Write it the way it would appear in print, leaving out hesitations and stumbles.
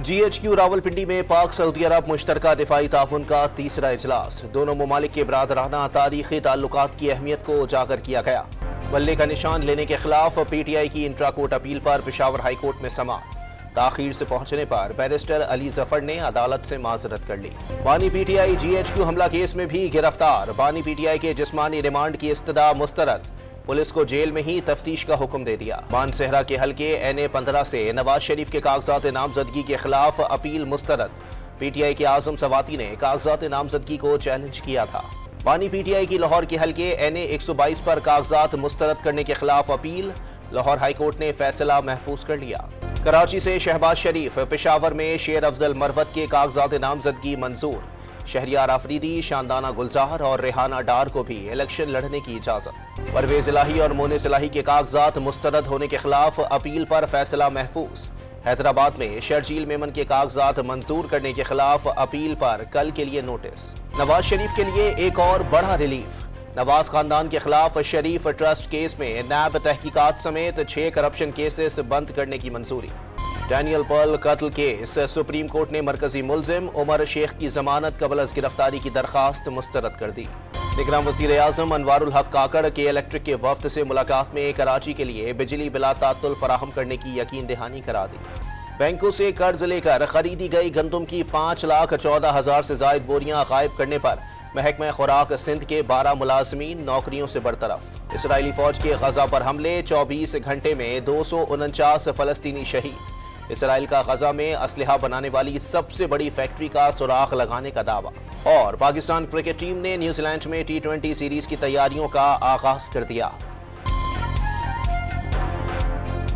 GHQ Rawalpindi में पाक Saudi अरब मुश्तरका दिफाई ताउन का तीसरा इजलास। दोनों ममालिक के बरादराना तारीखी ताल्लुकात की अहमियत को उजागर किया गया। बल्ले का निशान लेने के खिलाफ PTI की इंट्रा कोर्ट अपील पर पेशावर हाई कोर्ट में समाअत। ताखीर से पहुंचने पर बैरिस्टर अली जफर ने अदालत से माजरत कर ली। बानी PTI GHQ हमला केस में भी गिरफ्तार। बानी PTI के जिस्मानी रिमांड की इस्तदा मुस्तरद। पुलिस को जेल में ही तफ्तीश का हुक्म दे दिया। मानसेहरा के हलके NA-15 से नवाज शरीफ के कागजात नामजदगी के खिलाफ अपील मुस्तरद। PTI के आजम सवाती ने कागजात नामजदगी को चैलेंज किया था। बानी PTI की लाहौर के हलके NA-122 पर कागजात मुस्तरद करने के खिलाफ अपील। लाहौर हाई कोर्ट ने फैसला महफूज कर लिया। कराची से शहबाज शरीफ, पेशावर में शेर अफजल मरवत के कागजात नामजदगी मंजूर। शहरियार आफरीदी, शानदाना गुलजार और रेहाना डार को भी इलेक्शन लड़ने की इजाजत। परवेज इलाही और मोनिस इलाही के कागजात मुस्तरद होने के खिलाफ अपील पर फैसला महफूज। हैदराबाद में शर्जील मेमन के कागजात मंजूर करने के खिलाफ अपील पर कल के लिए नोटिस। नवाज शरीफ के लिए एक और बड़ा रिलीफ। नवाज खानदान के खिलाफ शरीफ ट्रस्ट केस में नैब तहकीकात समेत 6 करप्शन केसेस बंद करने की मंजूरी। डैनियल पर्ल कत्ल केस, सुप्रीम कोर्ट ने मरकजी मुल्जिम उमर शेख की जमानत कबल अज गिरफ्तारी की दरखास्त मुस्तरद कर दी। निगरान वज़ीर आज़म अनवारुल हक काकड़ के इलेक्ट्रिक के वफ्द से मुलाकात में कराची के लिए बिजली बिला तात्तुल फराहम करने की यकीन दहानी करा दी। बैंकों से कर्ज लेकर खरीदी गई गंदम की 5,14,000 से जायद बोरियां गायब करने पर महकमा खुराक सिंध के 12 मुलाजमीन नौकरियों से बरतरफ। इसराइली फौज के गजा पर हमले, 24 घंटे में 249 फलस्तीनी शहीद। इसराइल का गजा में असलहा बनाने वाली सबसे बड़ी फैक्ट्री का सुराख लगाने का दावा। और पाकिस्तान क्रिकेट टीम ने न्यूजीलैंड में T20 सीरीज की तैयारियों का आगाज कर दिया।